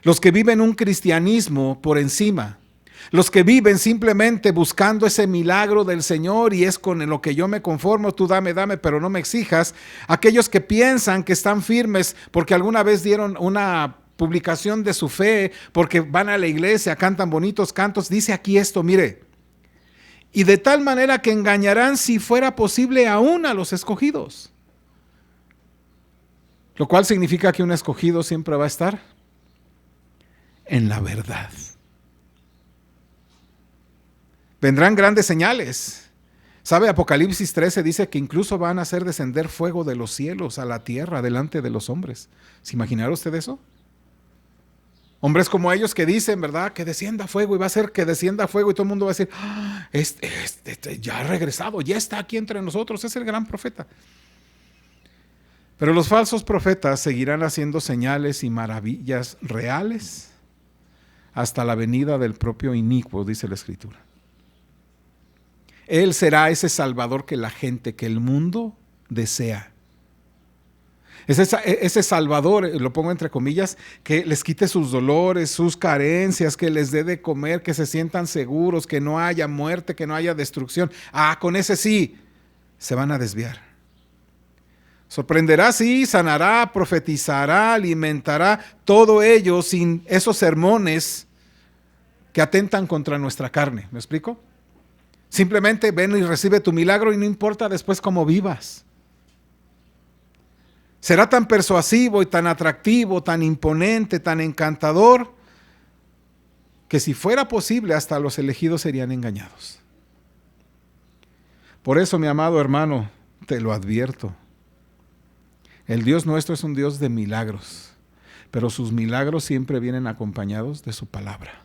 los que viven un cristianismo por encima, los que viven simplemente buscando ese milagro del Señor y es con lo que yo me conformo, tú dame, pero no me exijas. Aquellos que piensan que están firmes porque alguna vez dieron una publicación de su fe, porque van a la iglesia, cantan bonitos cantos, dice aquí esto, mire, y de tal manera que engañarán si fuera posible aún a los escogidos. Lo cual significa que un escogido siempre va a estar en la verdad. Vendrán grandes señales. ¿Sabe? Apocalipsis 13 dice que incluso van a hacer descender fuego de los cielos a la tierra delante de los hombres. ¿Se imaginará usted eso? Hombres como ellos que dicen, ¿verdad? Que descienda fuego y va a ser que descienda fuego y todo el mundo va a decir, este ya ha regresado, ya está aquí entre nosotros, es el gran profeta. Pero los falsos profetas seguirán haciendo señales y maravillas reales hasta la venida del propio inicuo, dice la Escritura. Él será ese Salvador que la gente, que el mundo desea. Ese Salvador, lo pongo entre comillas, que les quite sus dolores, sus carencias, que les dé de comer, que se sientan seguros, que no haya muerte, que no haya destrucción. Con ese sí, se van a desviar. Sorprenderá, sí, sanará, profetizará, alimentará, todo ello sin esos sermones que atentan contra nuestra carne. ¿Me explico? Simplemente ven y recibe tu milagro y no importa después cómo vivas. Será tan persuasivo y tan atractivo, tan imponente, tan encantador, que si fuera posible hasta los elegidos serían engañados. Por eso, mi amado hermano, te lo advierto. El Dios nuestro es un Dios de milagros. pero sus milagros siempre vienen acompañados de su palabra.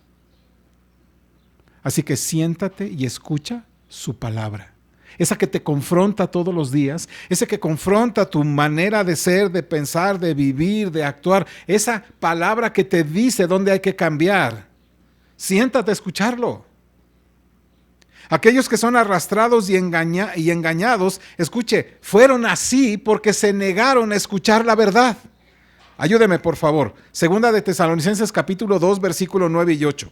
Así que siéntate y escucha su palabra. Esa que te confronta todos los días, esa que confronta tu manera de ser, de pensar, de vivir, de actuar. Esa palabra que te dice dónde hay que cambiar. Siéntate a escucharlo. Aquellos que son arrastrados y engañados, escuche, fueron así porque se negaron a escuchar la verdad. Ayúdeme, por favor. Segunda de Tesalonicenses capítulo 2, versículo 9 y 8.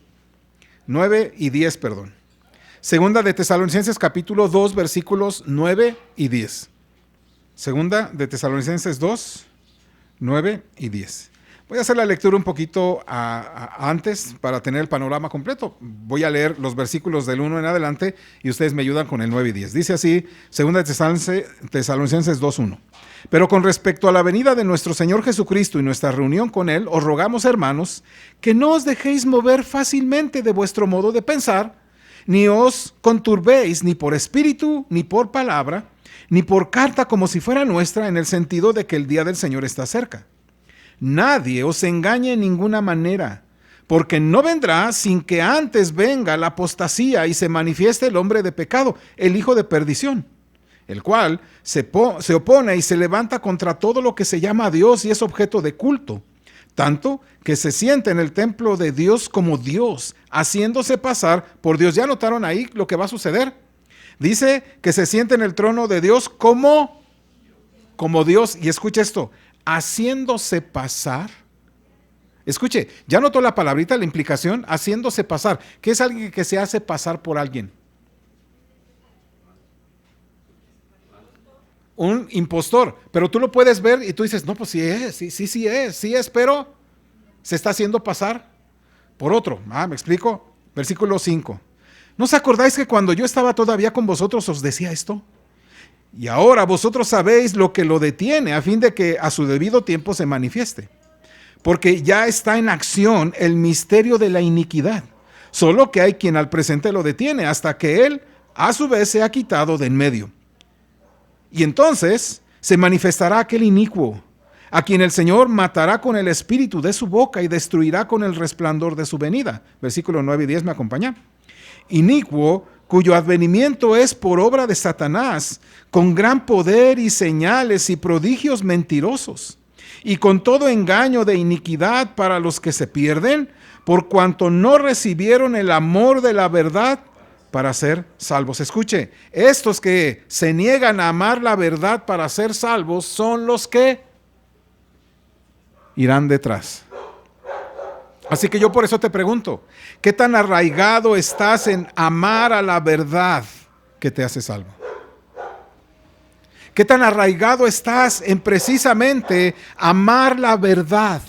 9 y 10, perdón. Segunda de Tesalonicenses capítulo 2, versículos 9 y 10. Segunda de Tesalonicenses 2, 9 y 10. Voy a hacer la lectura un poquito antes para tener el panorama completo. Voy a leer los versículos del 1 en adelante y ustedes me ayudan con el 9 y 10. Dice así, segunda de Tesalonicenses 2, 1. Pero con respecto a la venida de nuestro Señor Jesucristo y nuestra reunión con Él, os rogamos, hermanos, que no os dejéis mover fácilmente de vuestro modo de pensar, ni os conturbéis ni por espíritu, ni por palabra, ni por carta como si fuera nuestra, en el sentido de que el día del Señor está cerca. Nadie os engañe en ninguna manera, porque no vendrá sin que antes venga la apostasía y se manifieste el hombre de pecado, el hijo de perdición, el cual se opone y se levanta contra todo lo que se llama Dios y es objeto de culto, tanto que se siente en el templo de Dios como Dios, haciéndose pasar por Dios. ¿Ya notaron ahí lo que va a suceder? Dice que se siente en el trono de Dios como Dios, y escucha esto, haciéndose pasar. Escuche, ¿ya notó la palabrita, la implicación? Haciéndose pasar. ¿Qué es alguien que se hace pasar por alguien? Un impostor, pero tú lo puedes ver y tú dices, no, pues sí es, pero se está haciendo pasar por otro. ¿Me explico? Versículo 5. ¿No os acordáis que cuando yo estaba todavía con vosotros os decía esto? Y ahora vosotros sabéis lo que lo detiene, a fin de que a su debido tiempo se manifieste. Porque ya está en acción el misterio de la iniquidad, solo que hay quien al presente lo detiene, hasta que él a su vez se ha quitado de en medio. Y entonces se manifestará aquel inicuo, a quien el Señor matará con el espíritu de su boca y destruirá con el resplandor de su venida. Versículo 9 y 10, ¿me acompaña? Inicuo, cuyo advenimiento es por obra de Satanás, con gran poder y señales y prodigios mentirosos, y con todo engaño de iniquidad para los que se pierden, por cuanto no recibieron el amor de la verdad para ser salvos. Escuche, estos que se niegan a amar la verdad para ser salvos son los que irán detrás. Así que yo por eso te pregunto, ¿qué tan arraigado estás en amar a la verdad que te hace salvo? ¿Qué tan arraigado estás en precisamente amar la verdad?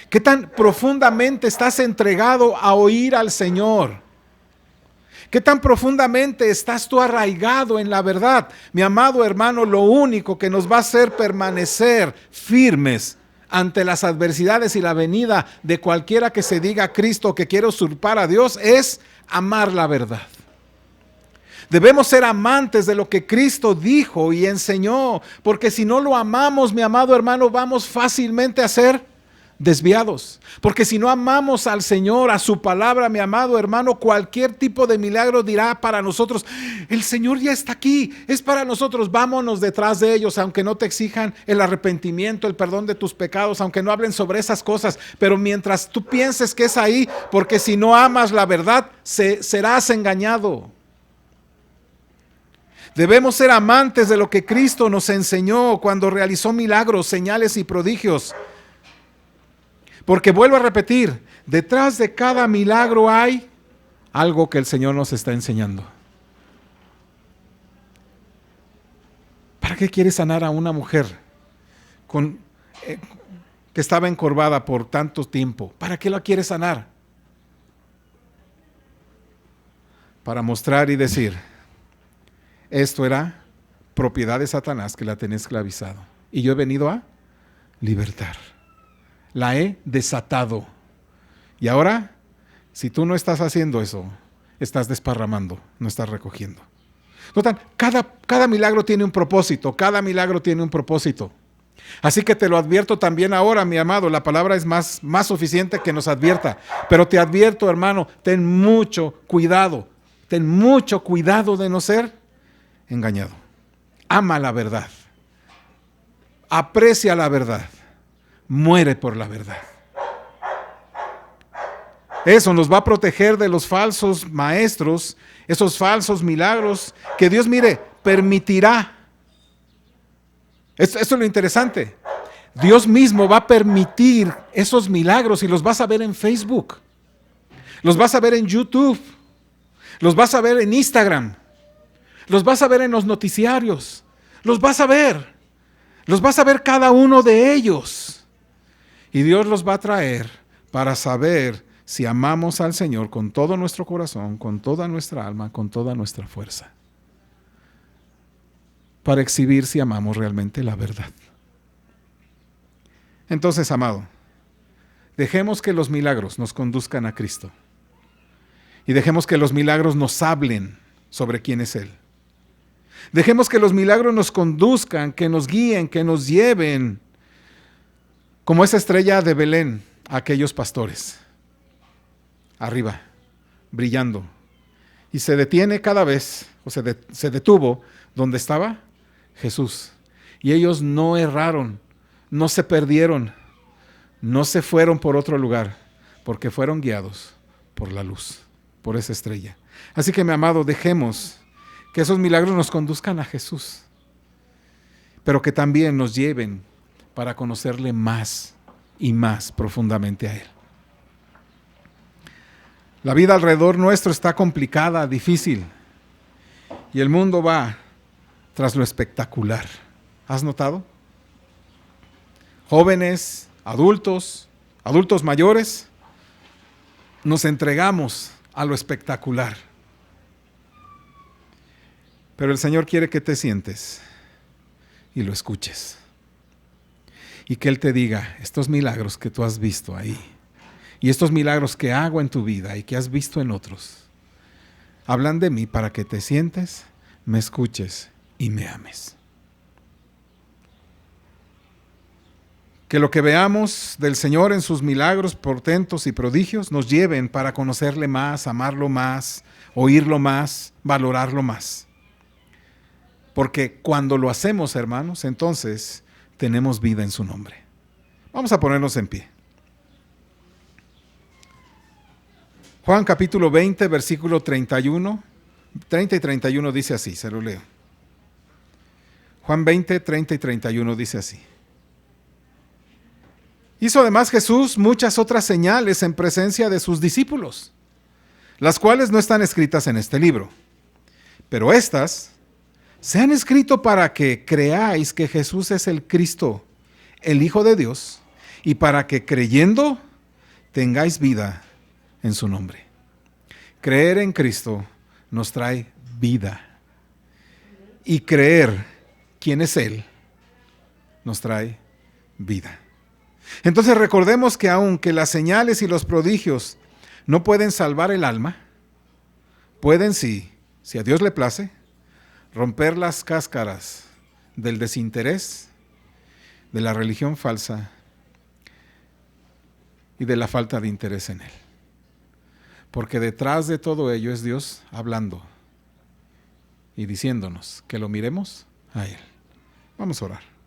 ¿Qué tan profundamente estás entregado a oír al Señor? ¿Qué tan profundamente estás tú arraigado en la verdad? Mi amado hermano, lo único que nos va a hacer permanecer firmes ante las adversidades y la venida de cualquiera que se diga Cristo, que quiere usurpar a Dios, es amar la verdad. Debemos ser amantes de lo que Cristo dijo y enseñó, porque si no lo amamos, mi amado hermano, vamos fácilmente a ser desviados. Porque si no amamos al Señor, a su palabra, mi amado hermano, cualquier tipo de milagro dirá para nosotros, el Señor ya está aquí, es para nosotros, vámonos detrás de ellos, aunque no te exijan el arrepentimiento, el perdón de tus pecados, aunque no hablen sobre esas cosas, pero mientras tú pienses que es ahí, porque si no amas la verdad, serás engañado. Debemos ser amantes de lo que Cristo nos enseñó cuando realizó milagros, señales y prodigios. Porque vuelvo a repetir, detrás de cada milagro hay algo que el Señor nos está enseñando. ¿Para qué quiere sanar a una mujer que estaba encorvada por tanto tiempo? ¿Para qué la quiere sanar? Para mostrar y decir, esto era propiedad de Satanás que la tenía esclavizado. Y yo he venido a libertar. La he desatado. Y ahora, si tú no estás haciendo eso, estás desparramando, no estás recogiendo. Notan, cada milagro tiene un propósito, cada milagro tiene un propósito. Así que te lo advierto también ahora, mi amado. La palabra es más suficiente que nos advierta. Pero te advierto, hermano, ten mucho cuidado. Ten mucho cuidado de no ser engañado. Ama la verdad. Aprecia la verdad. Muere por la verdad. Eso nos va a proteger de los falsos maestros, esos falsos milagros que Dios, mire, permitirá. Esto es lo interesante. Dios mismo va a permitir esos milagros y los vas a ver en Facebook. Los vas a ver en YouTube. Los vas a ver en Instagram. Los vas a ver en los noticiarios. Los vas a ver. Los vas a ver cada uno de ellos. Y Dios los va a traer para saber si amamos al Señor con todo nuestro corazón, con toda nuestra alma, con toda nuestra fuerza. Para exhibir si amamos realmente la verdad. Entonces, amado, dejemos que los milagros nos conduzcan a Cristo. Y dejemos que los milagros nos hablen sobre quién es Él. Dejemos que los milagros nos conduzcan, que nos guíen, que nos lleven, como esa estrella de Belén, a aquellos pastores. Arriba, brillando. Y se detiene cada vez, se detuvo donde estaba Jesús. Y ellos no erraron, no se perdieron, no se fueron por otro lugar, porque fueron guiados por la luz, por esa estrella. Así que, mi amado, dejemos que esos milagros nos conduzcan a Jesús, pero que también nos lleven para conocerle más y más profundamente a Él. La vida alrededor nuestro está complicada, difícil, y el mundo va tras lo espectacular. ¿Has notado? Jóvenes, adultos mayores, nos entregamos a lo espectacular. Pero el Señor quiere que te sientes y lo escuches. Y que Él te diga, estos milagros que tú has visto ahí, y estos milagros que hago en tu vida y que has visto en otros, hablan de mí para que te sientes, me escuches y me ames. Que lo que veamos del Señor en sus milagros, portentos y prodigios nos lleven para conocerle más, amarlo más, oírlo más, valorarlo más. Porque cuando lo hacemos, hermanos, entonces tenemos vida en su nombre. Vamos a ponernos en pie. Juan capítulo 20, versículo 30 y 31 dice así, se lo leo. Juan 20, 30 y 31 dice así. Hizo además Jesús muchas otras señales en presencia de sus discípulos, las cuales no están escritas en este libro. Pero estas se han escrito para que creáis que Jesús es el Cristo, el Hijo de Dios, y para que creyendo tengáis vida en su nombre. Creer en Cristo nos trae vida. Y creer quién es Él nos trae vida. Entonces recordemos que aunque las señales y los prodigios no pueden salvar el alma, pueden si a Dios le place, romper las cáscaras del desinterés, de la religión falsa y de la falta de interés en Él. Porque detrás de todo ello es Dios hablando y diciéndonos que lo miremos a Él. Vamos a orar.